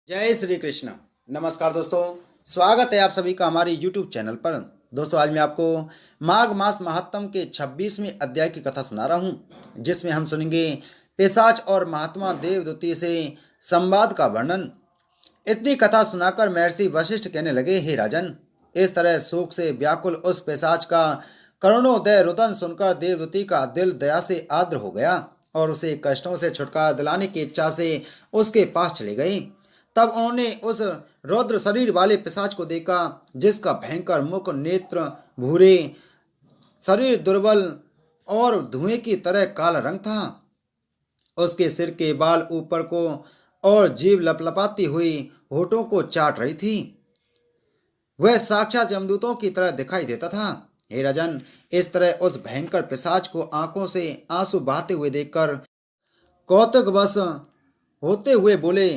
जय श्री कृष्ण। नमस्कार दोस्तों, स्वागत है आप सभी का हमारे YouTube चैनल पर। दोस्तों, आज मैं आपको माघ मास महात्म के 26वें अध्याय की कथा सुना रहा हूं, जिसमें हम सुनेंगे पिशाच और महात्मा देवदूती से संवाद का वर्णन। इतनी कथा सुनाकर महर्षि वशिष्ठ कहने लगे, हे राजन, इस तरह शोक से व्याकुल उस पिशाच का करुणोदय रुदन सुनकर देवदूती का दिल दया से आर्द्र हो गया और उसे कष्टों से छुटकारा दिलाने की इच्छा से उसके पास चली गई। तब उन्होंने उस रौद्र शरीर वाले पिशाच को देखा, जिसका भयंकर मुख, नेत्र भूरे, शरीर दुर्बल और धुएं की तरह काला रंग था। उसके सिर के बाल ऊपर को और जीभ लपलपाती हुई होठों को चाट रही थी। वह साक्षात यमदूतों की तरह दिखाई देता था। हे राजन, इस तरह उस भयंकर पिशाच को आंखों से आंसू बहाते हुए देखकर कौतुकवश होते हुए बोले,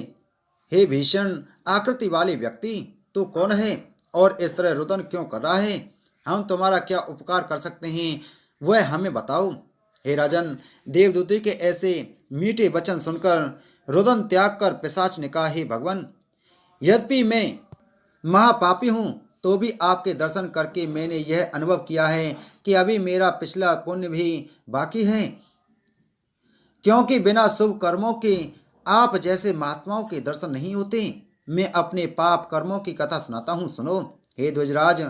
हे भीषण आकृति वाले व्यक्ति, तू कौन है और इस तरह रुदन क्यों कर रहा है? हम तुम्हारा क्या उपकार कर सकते हैं, वह हमें बताओ। हे राजन, देवदूती के ऐसे मीठे वचन सुनकर रुदन त्याग कर पिशाच ने कहा, हे भगवान, यद्यपि मैं महापापी हूँ तो भी आपके दर्शन करके मैंने यह अनुभव किया है कि अभी मेरा पिछला पुण्य भी बाकी है, क्योंकि बिना शुभ कर्मों के आप जैसे महात्माओं के दर्शन नहीं होते। मैं अपने पाप कर्मों की कथा सुनाता हूँ, सुनो। हे ध्वजराज,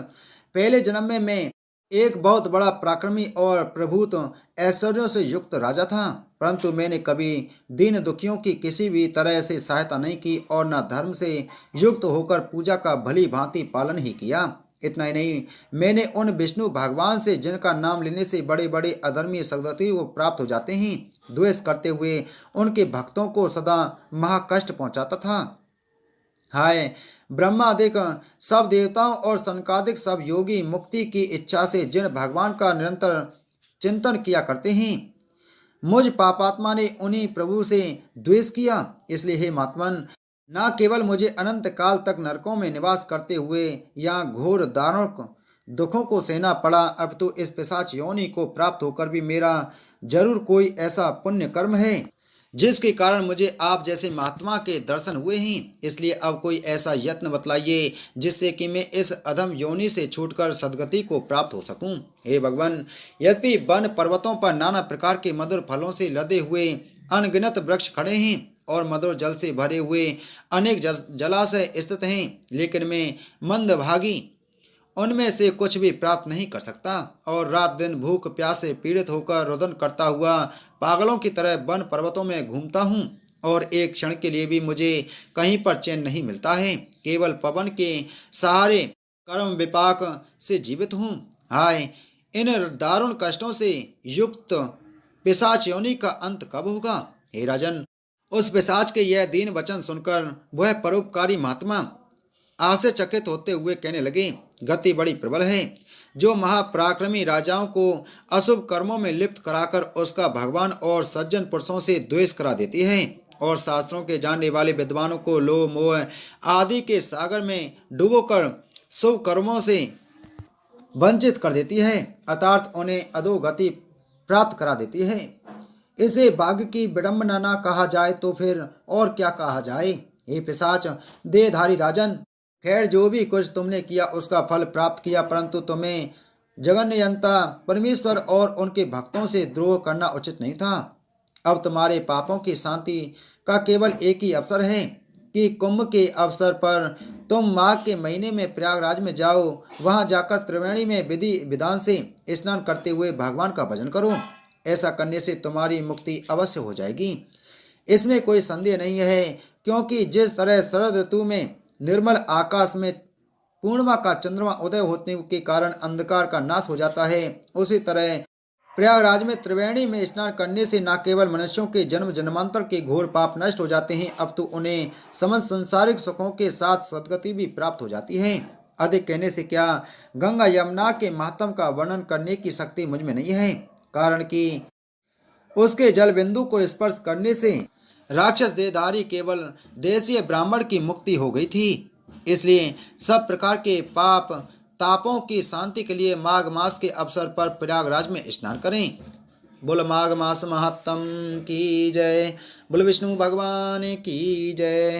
पहले जन्म में मैं एक बहुत बड़ा पराक्रमी और प्रभुत ऐश्वर्यों से युक्त राजा था, परंतु मैंने कभी दीन दुखियों की किसी भी तरह से सहायता नहीं की और न धर्म से युक्त होकर पूजा का भली भांति पालन ही किया। इतना ही नहीं, मैंने उन विष्णु भगवान से, जिनका नाम लेने से बड़े बड़े अधर्मी सदगति वो प्राप्त हो जाते हैं, द्वेष करते हुए उनके भक्तों को सदा महाकष्ट पहुंचाता था। हाय, ब्रह्मादिक सब देवताओं और सनकादिक सब योगी मुक्ति की इच्छा से जिन भगवान का निरंतर चिंतन किया करते हैं, मुझ पापात्मा ने उन्हीं प्रभु से द्वेष किया। इसलिए हे महात्मन, न केवल मुझे अनंत काल तक नरकों में निवास करते हुए या घोर दारुण दुखों को सहना पड़ा, अब तो इस पिशाच योनि को प्राप्त होकर भी मेरा जरूर कोई ऐसा पुण्य कर्म है जिसके कारण मुझे आप जैसे महात्मा के दर्शन हुए हैं। इसलिए अब कोई ऐसा यत्न बतलाइए जिससे कि मैं इस अधम योनि से छूटकर सद्गति को प्राप्त हो सकूं। हे भगवान, यद्यपि वन पर्वतों पर नाना प्रकार के मधुर फलों से लदे हुए अनगिनत वृक्ष खड़े हैं और मधुर जल से भरे हुए अनेक जलाशय स्थित हैं, लेकिन मैं मंदभागी उनमें से कुछ भी प्राप्त नहीं कर सकता और रात दिन भूख प्यास से पीड़ित होकर रुदन करता हुआ पागलों की तरह वन पर्वतों में घूमता हूँ और एक क्षण के लिए भी मुझे कहीं पर चैन नहीं मिलता है। केवल पवन के सहारे कर्म विपाक से जीवित हूँ। हाय, इन दारुण कष्टों से युक्त पिशाच योनि का अंत कब होगा? हे राजन, उस पिशाच के यह दीन वचन सुनकर वह परोपकारी महात्मा आश्चर्यचकित होते हुए कहने लगे, गति बड़ी प्रबल है, जो महापराक्रमी राजाओं को अशुभ कर्मों में लिप्त कराकर उसका भगवान और सज्जन पुरुषों से द्वेष करा देती है और शास्त्रों के जानने वाले विद्वानों को लोभ मोह आदि के सागर में डुबोकर शुभ कर्मों से वंचित कर देती है, अर्थात उन्हें अधोगति प्राप्त करा देती है। इसे भाग्य की विडंबना न कहा जाए तो फिर और क्या कहा जाए? हे पिशाच देहधारी राजन, खैर, जो भी कुछ तुमने किया उसका फल प्राप्त किया, परंतु तुम्हें जगन्यंता परमेश्वर और उनके भक्तों से द्रोह करना उचित नहीं था। अब तुम्हारे पापों की शांति का केवल एक ही अवसर है कि कुंभ के अवसर पर तुम माघ के महीने में प्रयागराज में जाओ। वहां जाकर त्रिवेणी में विधि विधान से स्नान करते हुए भगवान का भजन करो। ऐसा करने से तुम्हारी मुक्ति अवश्य हो जाएगी, इसमें कोई संदेह नहीं है, क्योंकि जिस तरह शरद ऋतु में निर्मल आकाश में पूर्णिमा का चंद्रमा उदय होने के कारण अंधकार का नाश हो जाता है, उसी तरह प्रयागराज में त्रिवेणी में स्नान करने से न केवल मनुष्यों के जन्म जन्मांतर के घोर पाप नष्ट हो जाते हैं, अब तो उन्हें समस्त संसारिक सुखों के साथ सद्गति भी प्राप्त हो जाती है। अधिक कहने से क्या, गंगा यमुना के महात्म का वर्णन करने की शक्ति मुझ में नहीं है, कारण कि उसके जल बिंदु को स्पर्श करने से राक्षस देहधारी केवल देशीय ब्राह्मण की मुक्ति हो गई थी। इसलिए सब प्रकार के पाप तापों की शांति के लिए माघ मास के अवसर पर प्रयागराज में स्नान करें। बोल माघ मास महात्म की जय। बोल विष्णु भगवान की जय।